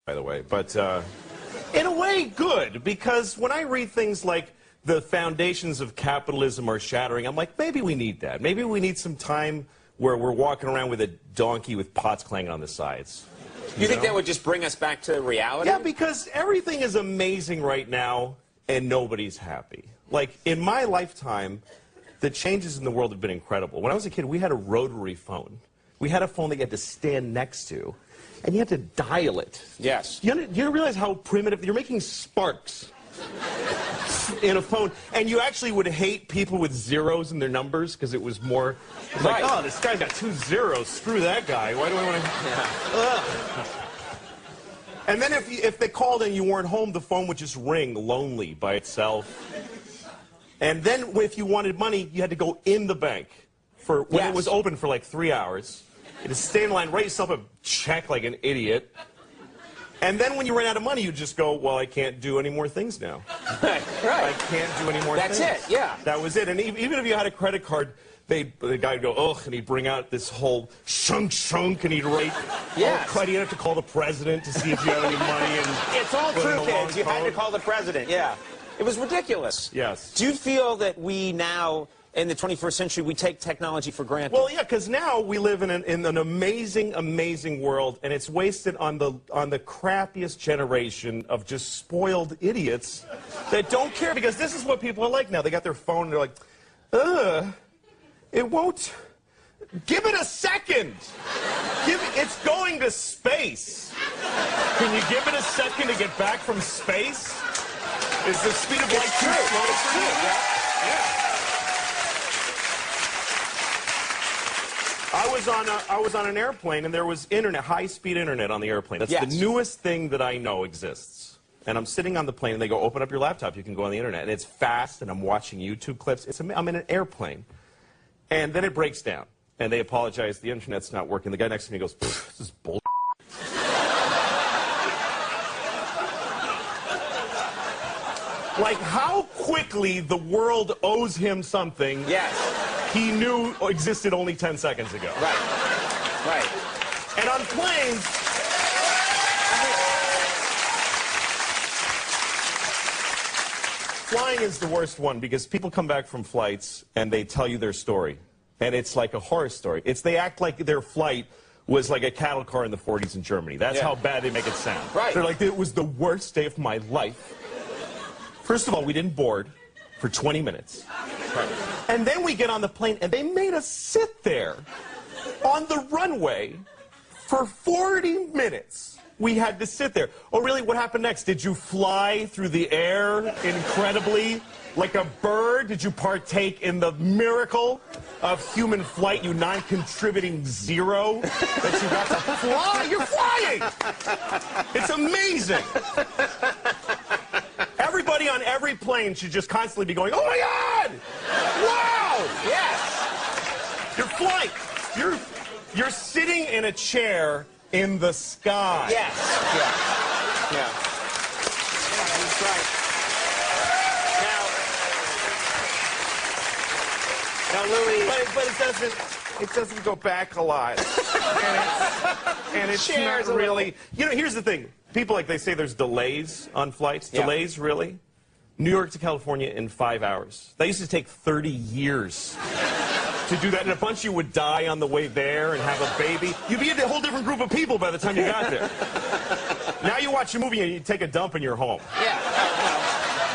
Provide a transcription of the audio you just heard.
by the way. But in a way, good, because when I read things like the foundations of capitalism are shattering, I'm like, maybe we need that. Maybe we need some time where we're walking around with a donkey with pots clanging on the sides. You think that would just bring us back to reality? Yeah, because everything is amazing right now, and nobody's happy. Like, in my lifetime, the changes in the world have been incredible. When I was a kid, we had a rotary phone. We had a phone that you had to stand next to, and you had to dial it. Yes. You realize how primitive? You're making sparks in a phone, and you actually would hate people with zeros in their numbers because it was more like, oh, this guy's got 2 zeros. Screw that guy. Why do I want to? Yeah. And then if they called and you weren't home, the phone would just ring lonely by itself. And then if you wanted money, you had to go in the bank for when it was open for like 3 hours. You had to stay in line, write yourself a check like an idiot. And then when you ran out of money, you just go, well, I can't do any more things now. Right. I can't do any more things. That's it, yeah. That was it. And even if you had a credit card, the guy would go, ugh, and he'd bring out this whole shunk, and he'd write, he'd have to call the president to see if you have any money. And it's all true, kids. You had to call the president, yeah. It was ridiculous. Yes. Do you feel that we now, in the 21st century, we take technology for granted? Well, yeah, because now we live in an amazing, amazing world, and it's wasted on the crappiest generation of just spoiled idiots that don't care, because this is what people are like now. They got their phone, and they're like, it won't. Give it a second. It's going to space. Can you give it a second to get back from space? Is the speed of light too slow for you? I was on an airplane, and there was internet, high-speed internet on the airplane. That's the newest thing that I know exists. And I'm sitting on the plane, and they go, open up your laptop, you can go on the internet. And it's fast, and I'm watching YouTube clips. I'm in an airplane. And then it breaks down, and they apologize, the internet's not working. The guy next to me goes, this is bull. Like, how quickly the world owes him something he knew existed only 10 seconds ago. Right. And on planes, flying is the worst one, because people come back from flights and they tell you their story. And it's like a horror story. They act like their flight was like a cattle car in the 40s in Germany. That's how bad they make it sound. Right. They're like, it was the worst day of my life. First of all, we didn't board for 20 minutes. Right. And then we get on the plane, and they made us sit there on the runway for 40 minutes. We had to sit there. Oh, really? What happened next? Did you fly through the air incredibly like a bird? Did you partake in the miracle of human flight, you non-contributing zero, that you got to fly? You're flying! It's amazing. Everybody on every plane should just constantly be going, oh my God! Wow! Yes! You're flying. You're sitting in a chair in the sky. Yes. Yeah. That's right. Now, Louis, but it doesn't go back a lot. and it's not really. You know, here's the thing. People, like, they say there's delays on flights. Yeah. Delays, really? New York to California in 5 hours. That used to take 30 years to do that, and a bunch of you would die on the way there and have a baby. You'd be a whole different group of people by the time you got there. Now you watch a movie and you take a dump and you're home. Yeah.